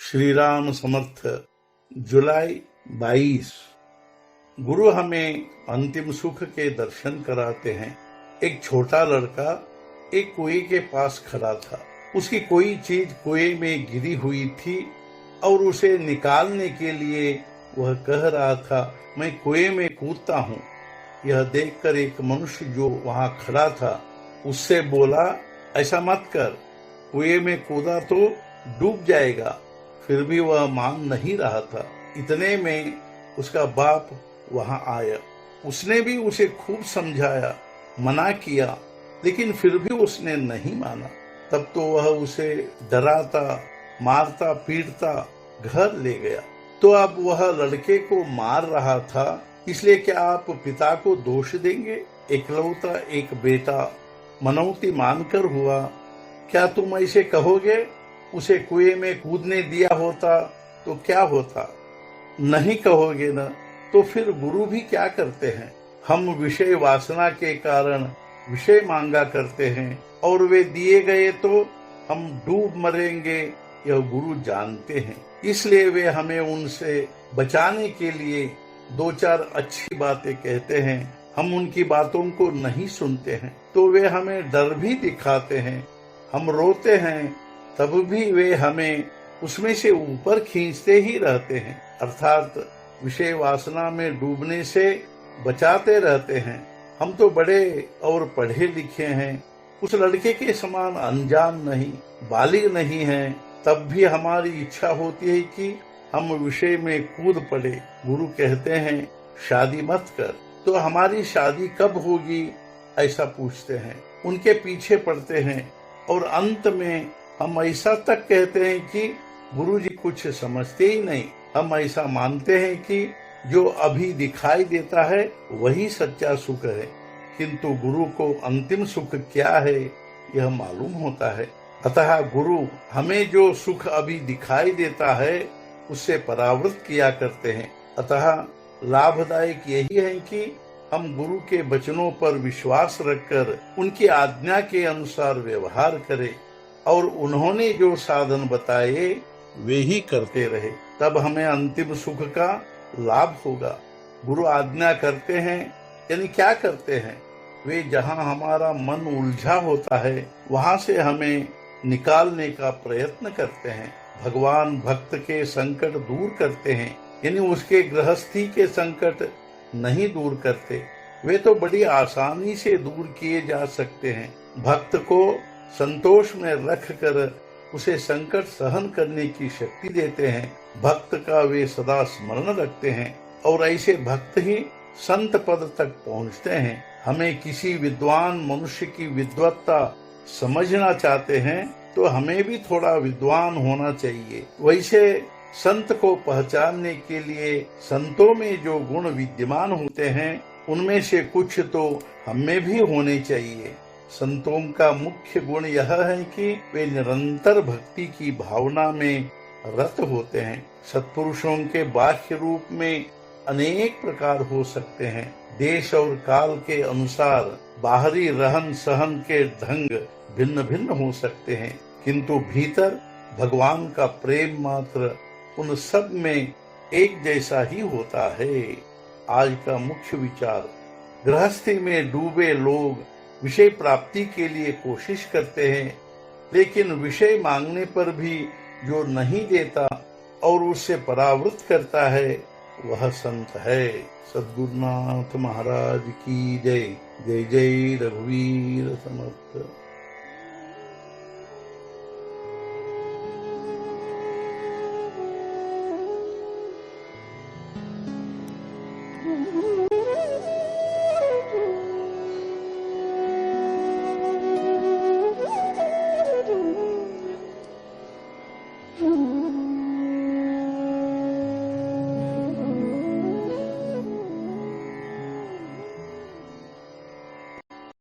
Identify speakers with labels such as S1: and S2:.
S1: श्री राम समर्थ। जुलाई 22। गुरु हमें अंतिम सुख के दर्शन कराते हैं। एक छोटा लड़का एक कुएं के पास खड़ा था। उसकी कोई चीज कुएं में गिरी हुई थी और उसे निकालने के लिए वह कह रहा था, मैं कुएं में कूदता हूँ। यह देखकर एक मनुष्य जो वहां खड़ा था उससे बोला, ऐसा मत कर, कुएं में कूदा तो डूब जाएगा। फिर भी वह मान नहीं रहा था। इतने में उसका बाप वहां आया। उसने भी उसे खूब समझाया, मना किया, लेकिन फिर भी उसने नहीं माना। तब तो वह उसे डराता, मारता, पीटता घर ले गया। तो अब वह लड़के को मार रहा था, इसलिए क्या आप पिता को दोष देंगे? एकलौता एक बेटा मनौती मानकर हुआ, क्या तुम ऐसे कहोगे? उसे कुएं में कूदने दिया होता तो क्या होता? नहीं कहोगे ना? तो फिर गुरु भी क्या करते हैं? हम विषय वासना के कारण विषय मांगा करते हैं और वे दिए गए तो हम डूब मरेंगे, यह गुरु जानते हैं। इसलिए वे हमें उनसे बचाने के लिए दो चार अच्छी बातें कहते हैं। हम उनकी बातों को नहीं सुनते हैं तो वे हमें डर भी दिखाते हैं। हम रोते हैं तब भी वे हमें उसमें से ऊपर खींचते ही रहते हैं, अर्थात विषय वासना में डूबने से बचाते रहते हैं। हम तो बड़े और पढ़े लिखे हैं, उस लड़के के समान अनजान नहीं, बालिग नहीं हैं, तब भी हमारी इच्छा होती है कि हम विषय में कूद पड़े। गुरु कहते हैं, शादी मत कर। तो हमारी शादी कब होगी ऐसा पूछते हैं, उनके पीछे पड़ते हैं और अंत में हम ऐसा तक कहते हैं कि गुरुजी कुछ समझते ही नहीं। हम ऐसा मानते हैं कि जो अभी दिखाई देता है वही सच्चा सुख है, किंतु गुरु को अंतिम सुख क्या है यह मालूम होता है। अतः गुरु हमें जो सुख अभी दिखाई देता है उससे परावृत किया करते हैं। अतः लाभदायक यही है कि हम गुरु के वचनों पर विश्वास रखकर उनकी आज्ञा के अनुसार व्यवहार करें और उन्होंने जो साधन बताए वे ही करते रहे, तब हमें अंतिम सुख का लाभ होगा। गुरु आज्ञा करते हैं यानी क्या करते हैं? वे जहाँ हमारा मन उलझा होता है वहां से हमें निकालने का प्रयत्न करते हैं। भगवान भक्त के संकट दूर करते हैं, यानी उसके गृहस्थी के संकट नहीं दूर करते, वे तो बड़ी आसानी से दूर किए जा सकते हैं। भक्त को संतोष में रखकर उसे संकट सहन करने की शक्ति देते हैं। भक्त का वे सदा स्मरण रखते हैं और ऐसे भक्त ही संत पद तक पहुंचते हैं। हमें किसी विद्वान मनुष्य की विद्वत्ता समझना चाहते हैं तो हमें भी थोड़ा विद्वान होना चाहिए। वैसे संत को पहचानने के लिए संतों में जो गुण विद्यमान होते हैं उनमें से कुछ तो हमें भी होने चाहिए। संतों का मुख्य गुण यह है कि वे निरंतर भक्ति की भावना में रत होते हैं। सत्पुरुषों के बाह्य रूप में अनेक प्रकार हो सकते हैं। देश और काल के अनुसार बाहरी रहन सहन के ढंग भिन्न भिन्न हो सकते हैं, किंतु भीतर भगवान का प्रेम मात्र उन सब में एक जैसा ही होता है। आज का मुख्य विचार, गृहस्थी में डूबे लोग विषय प्राप्ति के लिए कोशिश करते हैं, लेकिन विषय मांगने पर भी जो नहीं देता और उससे परावृत करता है वह संत है। सद्गुरुनाथ महाराज की जय। जय जय रघुवीर समर्थ।